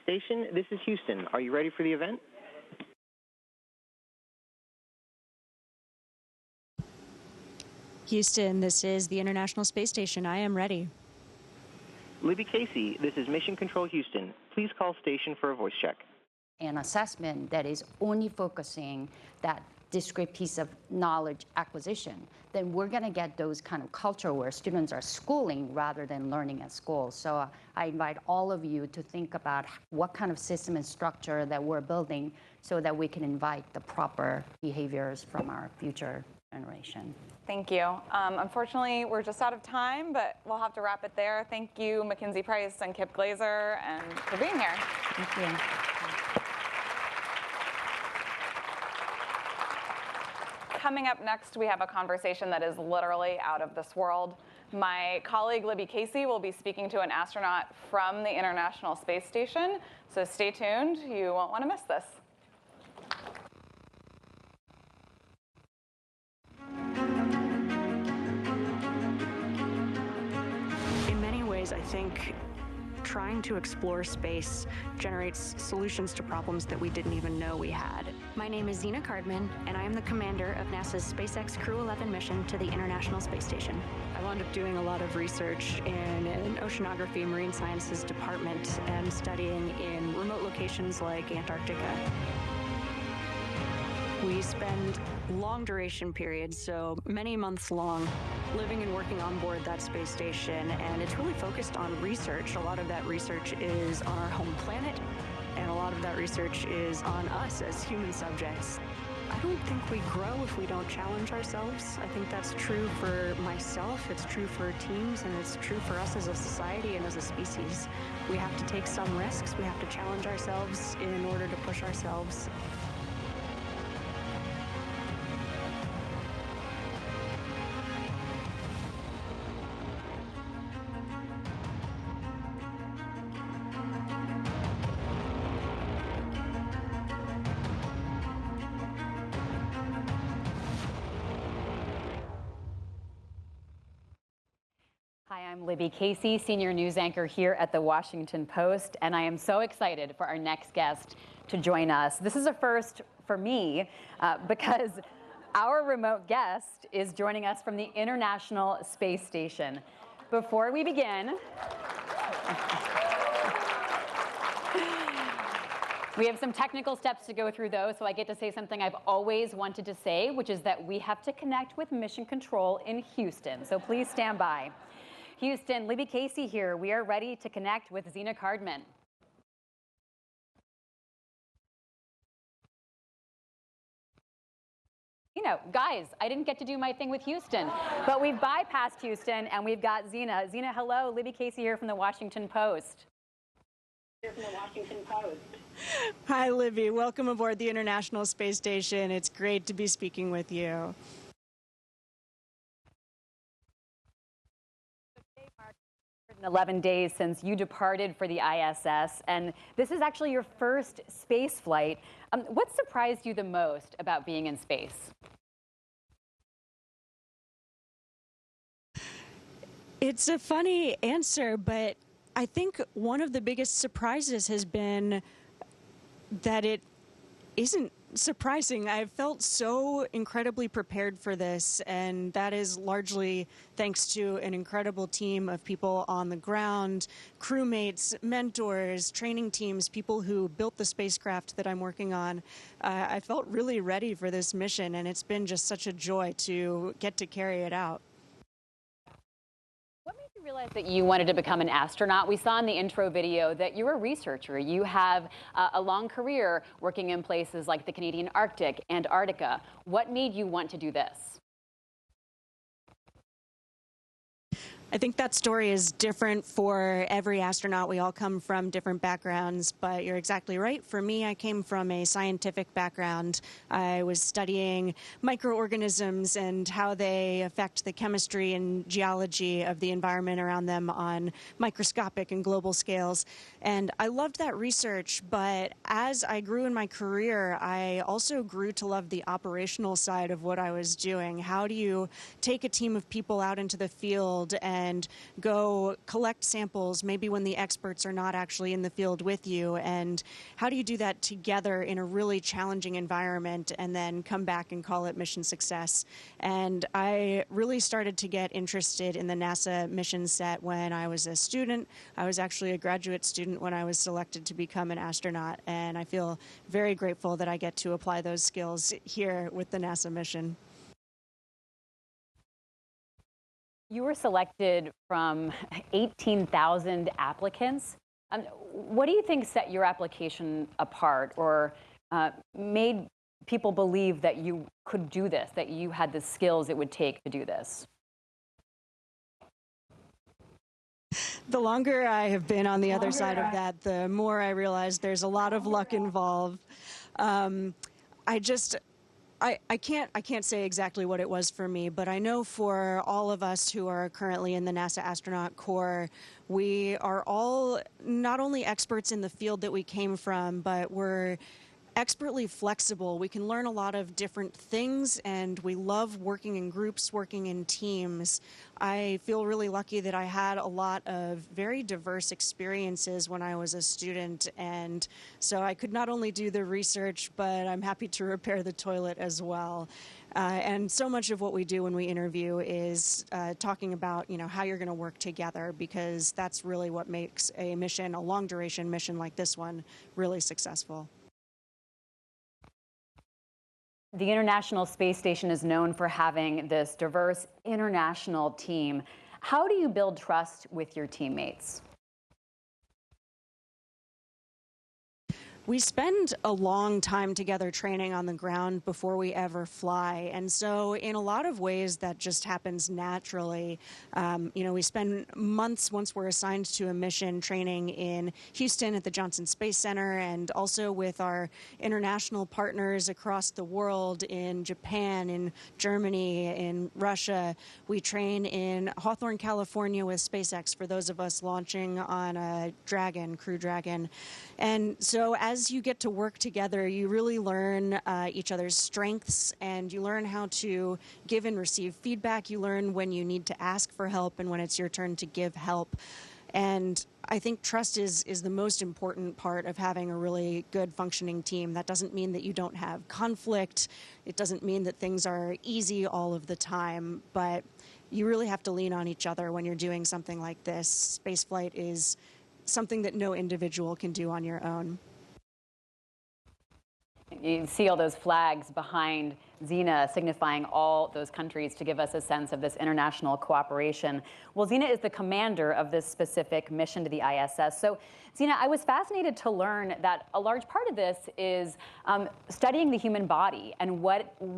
Station, this is Houston. Are you ready for the event? Houston, this is the International Space Station. I am ready. Libby Casey, this is Mission Control Houston. Please call station for a voice check. An assessment that is only focusing that discrete piece of knowledge acquisition, then we're going to get those kind of culture where students are schooling rather than learning at school. So I invite all of you to think about what kind of system and structure that we're building so that we can invite the proper behaviors from our future generation. Thank you. Unfortunately, we're just out of time, but we'll have to wrap it there. Thank you, Mackenzie Price and Kip Glazer, and for being here. Thank you. Coming up next, we have a conversation that is literally out of this world. My colleague Libby Casey will be speaking to an astronaut from the International Space Station, so stay tuned. You won't want to miss this. In many ways, I think trying to explore space generates solutions to problems that we didn't even know we had. My name is Zena Cardman, and I am the commander of NASA's SpaceX Crew 11 mission to the International Space Station. I wound up doing a lot of research in an oceanography and marine sciences department and studying in remote locations like Antarctica. We spend long duration periods, so many months long, living and working on board that space station, and it's really focused on research. A lot of that research is on our home planet, and a lot of that research is on us as human subjects. I don't think we grow if we don't challenge ourselves. I think that's true for myself, it's true for teams, and it's true for us as a society and as a species. We have to take some risks, we have to challenge ourselves in order to push ourselves. Hi, I'm Libby Casey, senior news anchor here at the Washington Post, and I am so excited for our next guest to join us. This is a first for me because our remote guest is joining us from the International Space Station. Before we begin, we have some technical steps to go through, though, so I get to say something I've always wanted to say, which is that we have to connect with Mission Control in Houston, so please stand by. Houston, Libby Casey here. We are ready to connect with Zena Cardman. You know, guys, I didn't get to do my thing with Houston, but we've bypassed Houston and we've got Zena. Zena, hello. Libby Casey here from the Washington Post. Hi, Libby. Welcome aboard the International Space Station. It's great to be speaking with you. 11 days since you departed for the ISS, and this is actually your first space flight. What surprised you the most about being in space? It's a funny answer, but I think one of the biggest surprises has been that it isn't surprising. I've felt so incredibly prepared for this, and that is largely thanks to an incredible team of people on the ground, crewmates, mentors, training teams, people who built the spacecraft that I'm working on. I felt really ready for this mission, and it's been just such a joy to get to carry it out. What made you realize that you wanted to become an astronaut? We saw in the intro video that you're a researcher. You have a long career working in places like the Canadian Arctic, Antarctica. What made you want to do this? I think that story is different for every astronaut. We all come from different backgrounds, but you're exactly right. For me, I came from a scientific background. I was studying microorganisms and how they affect the chemistry and geology of the environment around them on microscopic and global scales. And I loved that research, but as I grew in my career, I also grew to love the operational side of what I was doing. How do you take a team of people out into the field and and go collect samples, maybe when the experts are not actually in the field with you, and how do you do that together in a really challenging environment and then come back and call it mission success? And I really started to get interested in the NASA mission set when I was a student. I was actually a graduate student when I was selected to become an astronaut, and I feel very grateful that I get to apply those skills here with the NASA mission. You were selected from 18,000 applicants. What do you think set your application apart or made people believe that you could do this, that you had the skills it would take to do this? The longer I have been on the other side of that, the more I realize there's a lot of luck involved. I can't say exactly what it was for me, but I know for all of us who are currently in the NASA Astronaut Corps, we are all not only experts in the field that we came from, but we're expertly flexible. We can learn a lot of different things, and we love working in groups, working in teams. I feel really lucky that I had a lot of very diverse experiences when I was a student, and so I could not only do the research, but I'm happy to repair the toilet as well. And so much of what we do when we interview is talking about, how you're going to work together, because that's really what makes a mission, a long-duration mission like this one, really successful. The International Space Station is known for having this diverse international team. How do you build trust with your teammates? We spend a long time together training on the ground before we ever fly. And so in a lot of ways that just happens naturally. We spend months once we're assigned to a mission training in Houston at the Johnson Space Center, and also with our international partners across the world in Japan, in Germany, in Russia. We train in Hawthorne, California with SpaceX for those of us launching on a Dragon, Crew Dragon. And so as you get to work together, you really learn each other's strengths, and you learn how to give and receive feedback. You learn when you need to ask for help and when it's your turn to give help. And I think trust is the most important part of having a really good functioning team. That doesn't mean that you don't have conflict. It doesn't mean that things are easy all of the time, but you really have to lean on each other when you're doing something like this. Spaceflight is something that no individual can do on your own. You see all those flags behind Zena signifying all those countries to give us a sense of this international cooperation. Well, Zena is the commander of this specific mission to the ISS. So, Zena, I was fascinated to learn that a large part of this is studying the human body and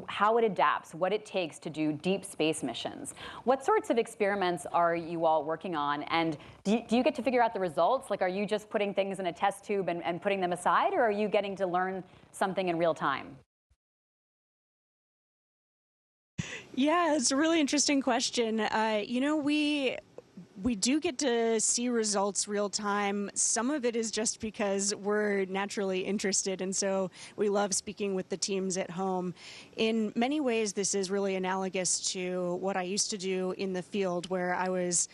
how it adapts, what it takes to do deep space missions. What sorts of experiments are you all working on? And do you get to figure out the results? Like, are you just putting things in a test tube and putting them aside, or are you getting to learn something in real time? Yeah, it's a really interesting question. We do get to see results real time. Some of it is just because we're naturally interested, and so we love speaking with the teams at home. In many ways, this is really analogous to what I used to do in the field, where I was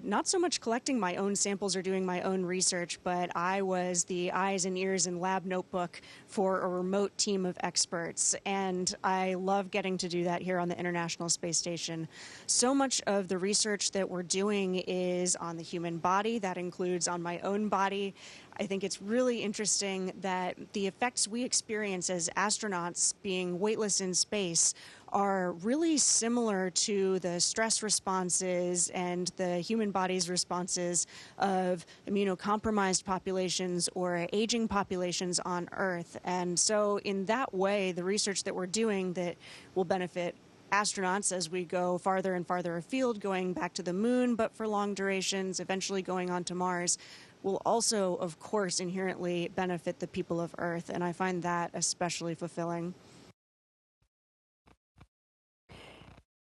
not so much collecting my own samples or doing my own research, but I was the eyes and ears and lab notebook for a remote team of experts. And I love getting to do that here on the International Space Station. So much of the research that we're doing is on the human body. That includes on my own body. I think it's really interesting that the effects we experience as astronauts being weightless in space are really similar to the stress responses and the human body's responses of immunocompromised populations or aging populations on Earth. And so in that way, the research that we're doing that will benefit astronauts as we go farther and farther afield, going back to the moon, but for long durations, eventually going on to Mars, will also, of course, inherently benefit the people of Earth. And I find that especially fulfilling.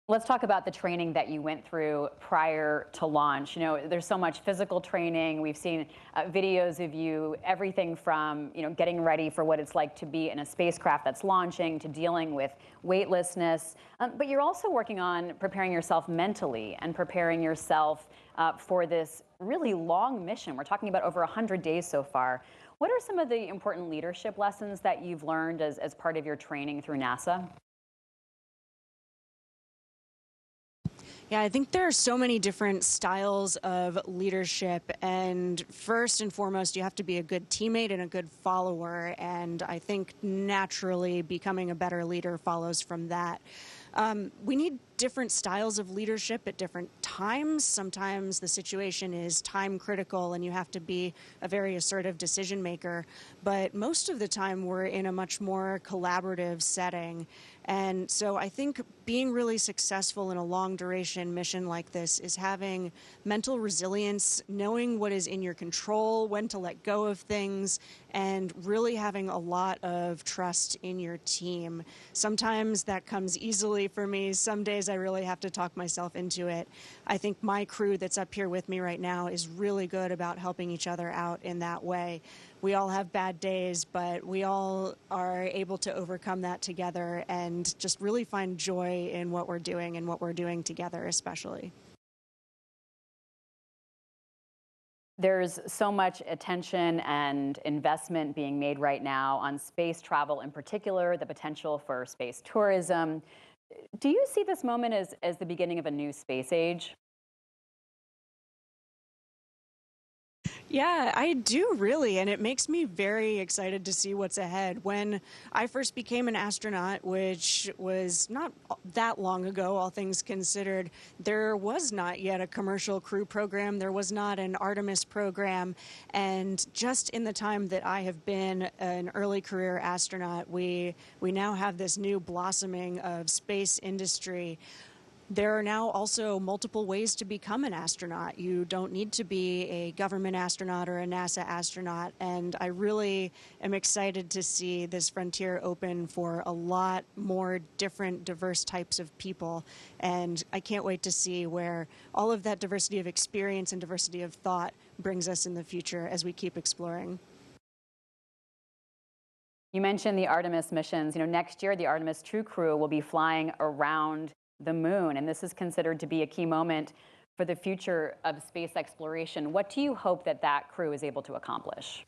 Let's talk about the training that you went through prior to launch. You know, there's so much physical training. We've seen videos of you, everything from, you know, getting ready for what it's like to be in a spacecraft that's launching to dealing with weightlessness. But you're also working on preparing yourself mentally and preparing yourself for this really long mission. We're talking about over 100 days so far. What are some of the important leadership lessons that you've learned as part of your training through NASA? Yeah, I think there are so many different styles of leadership. And first and foremost, you have to be a good teammate and a good follower. And I think naturally becoming a better leader follows from that. We need different styles of leadership at different times. Sometimes the situation is time critical and you have to be a very assertive decision maker. But most of the time we're in a much more collaborative setting. And so I think being really successful in a long duration mission like this is having mental resilience, knowing what is in your control, when to let go of things, and really having a lot of trust in your team. Sometimes that comes easily for me. Some days I really have to talk myself into it. I think my crew that's up here with me right now is really good about helping each other out in that way. We all have bad days, but we all are able to overcome that together and just really find joy in what we're doing and what we're doing together especially. There's so much attention and investment being made right now on space travel in particular, the potential for space tourism. Do you see this moment as the beginning of a new space age? Yeah, I do really, and it makes me very excited to see what's ahead. When I first became an astronaut, which was not that long ago, all things considered, there was not yet a commercial crew program. There was not an Artemis program. And just in the time that I have been an early career astronaut, we now have this new blossoming of space industry. There are now also multiple ways to become an astronaut. You don't need to be a government astronaut or a NASA astronaut, and I really am excited to see this frontier open for a lot more different, diverse types of people, and I can't wait to see where all of that diversity of experience and diversity of thought brings us in the future as we keep exploring. You mentioned the Artemis missions. You know, next year, the Artemis 2 crew will be flying around the moon, and this is considered to be a key moment for the future of space exploration. What do you hope that that crew is able to accomplish?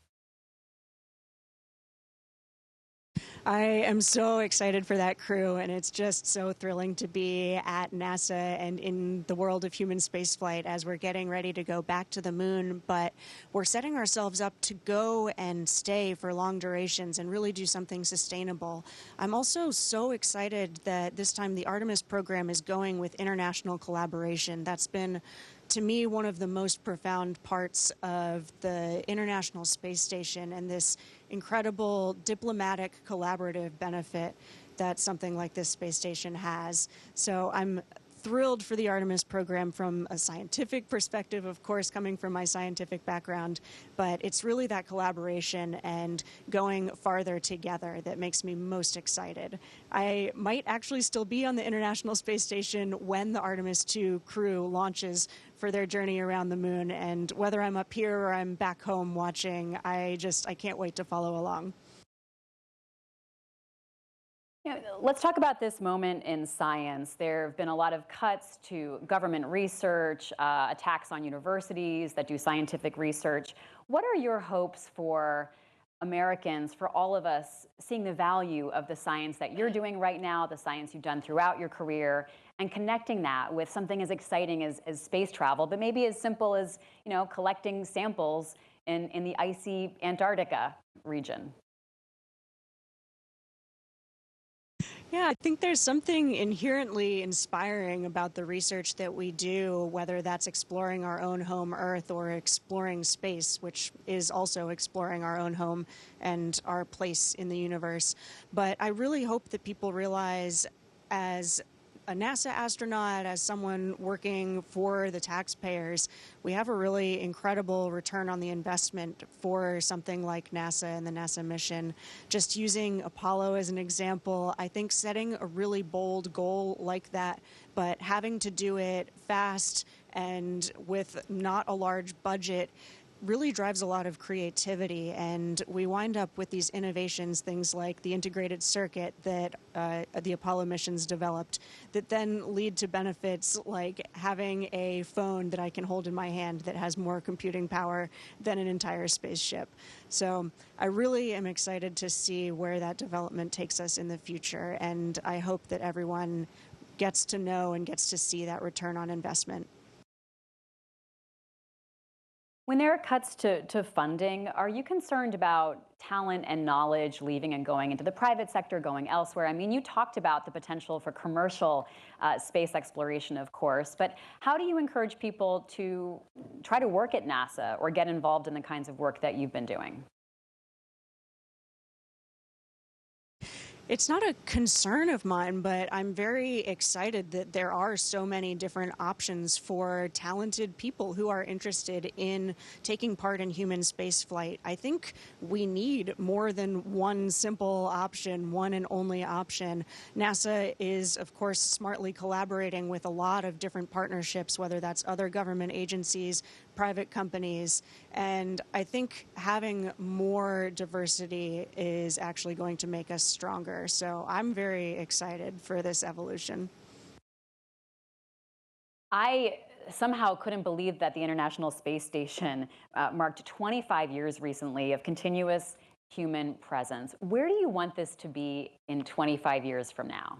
I am so excited for that crew, and it's just so thrilling to be at NASA and in the world of human spaceflight as we're getting ready to go back to the moon. But we're setting ourselves up to go and stay for long durations and really do something sustainable. I'm also so excited that this time the Artemis program is going with international collaboration. That's been, to me, one of the most profound parts of the International Space Station and this incredible diplomatic collaborative benefit that something like this space station has. So I'm thrilled for the Artemis program from a scientific perspective, of course, coming from my scientific background, but it's really that collaboration and going farther together that makes me most excited. I might actually still be on the International Space Station when the Artemis 2 crew launches for their journey around the moon, and whether I'm up here or I'm back home watching, I can't wait to follow along. Let's talk about this moment in science. There have been a lot of cuts to government research, attacks on universities that do scientific research. What are your hopes for Americans, for all of us, seeing the value of the science that you're doing right now, the science you've done throughout your career, and connecting that with something as exciting as space travel, but maybe as simple as, you know, collecting samples in the icy Antarctica region? Yeah, I think there's something inherently inspiring about the research that we do, whether that's exploring our own home Earth or exploring space, which is also exploring our own home and our place in the universe. But I really hope that people realize, as a NASA astronaut, as someone working for the taxpayers, we have a really incredible return on the investment for something like NASA and the NASA mission. Just using Apollo as an example, I think setting a really bold goal like that, but having to do it fast and with not a large budget, really drives a lot of creativity, and we wind up with these innovations, things like the integrated circuit that the Apollo missions developed, that then lead to benefits like having a phone that I can hold in my hand that has more computing power than an entire spaceship. So I really am excited to see where that development takes us in the future, and I hope that everyone gets to know and gets to see that return on investment. When there are cuts to funding, are you concerned about talent and knowledge leaving and going into the private sector, going elsewhere? I mean, you talked about the potential for commercial space exploration, of course, but how do you encourage people to try to work at NASA or get involved in the kinds of work that you've been doing? It's not a concern of mine, but I'm very excited that there are so many different options for talented people who are interested in taking part in human spaceflight. I think we need more than one simple option, one and only option. NASA is, of course, smartly collaborating with a lot of different partnerships, whether that's other government agencies, private companies, and I think having more diversity is actually going to make us stronger. So I'm very excited for this evolution. I somehow couldn't believe that the International Space Station marked 25 years recently of continuous human presence. Where do you want this to be in 25 years from now?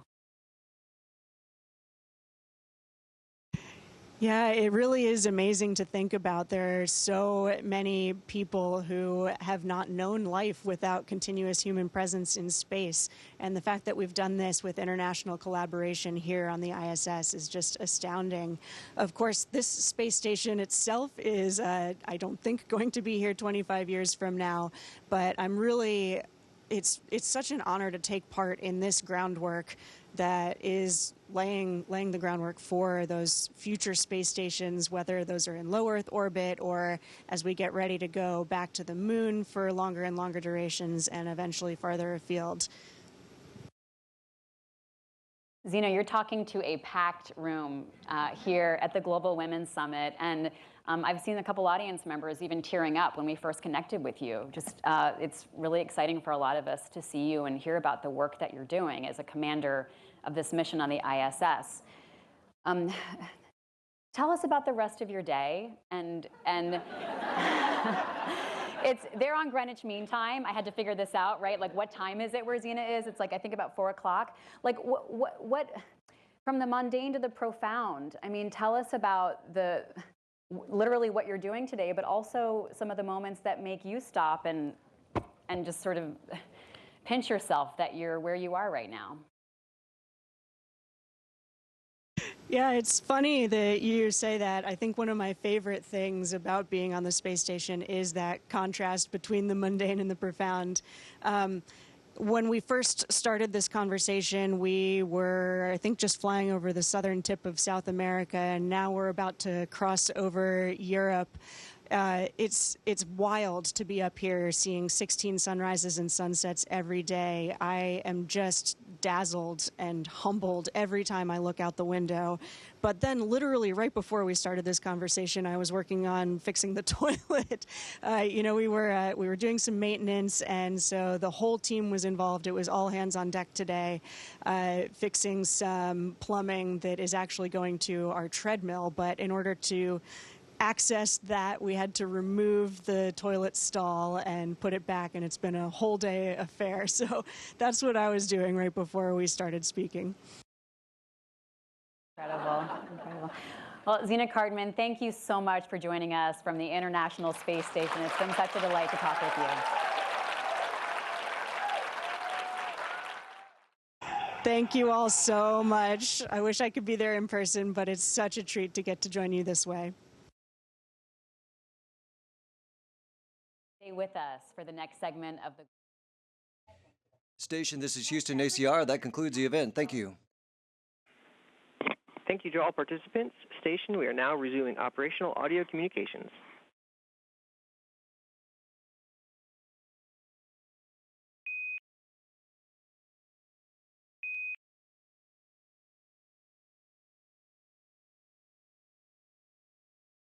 Yeah, it really is amazing to think about. There are so many people who have not known life without continuous human presence in space. And the fact that we've done this with international collaboration here on the ISS is just astounding. Of course, this space station itself is, I don't think, going to be here 25 years from now. But I'm really, it's such an honor to take part in this groundwork that is laying the groundwork for those future space stations, whether those are in low Earth orbit or as we get ready to go back to the moon for longer and longer durations and eventually farther afield. Zena, you're talking to a packed room here at the Global Women's Summit, and I've seen a couple audience members even tearing up when we first connected with you. Just, it's really exciting for a lot of us to see you and hear about the work that you're doing as a commander of this mission on the ISS. Tell us about the rest of your day, and they're on Greenwich Mean Time. I had to figure this out, right? Like, what time is it where Zena is? It's like, I think about 4 o'clock. Like, what, from the mundane to the profound? I mean, tell us about literally what you're doing today, but also some of the moments that make you stop and just sort of pinch yourself that you're where you are right now. Yeah, it's funny that you say that. I think one of my favorite things about being on the space station is that contrast between the mundane and the profound. When we first started this conversation, we were, I think, just flying over the southern tip of South America, and now we're about to cross over Europe. It's wild to be up here seeing 16 sunrises and sunsets every day. I am just dazzled and humbled every time I look out the window. But then literally right before we started this conversation, I was working on fixing the toilet. We were doing some maintenance, and so the whole team was involved. It was all hands on deck today, fixing some plumbing that is actually going to our treadmill. But in order to access that, we had to remove the toilet stall and put it back, and it's been a whole day affair. So that's what I was doing right before we started speaking. Incredible. Well, Zena Cartman, thank you so much for joining us from the International Space Station. It's been such a delight to talk with you. Thank you all so much. I wish I could be there in person, but it's such a treat to get to join you this way. Stay with us for the next segment of the Station, this is Houston ACR. That concludes the event. Thank you. Thank you to all participants. Station, we are now resuming operational audio communications.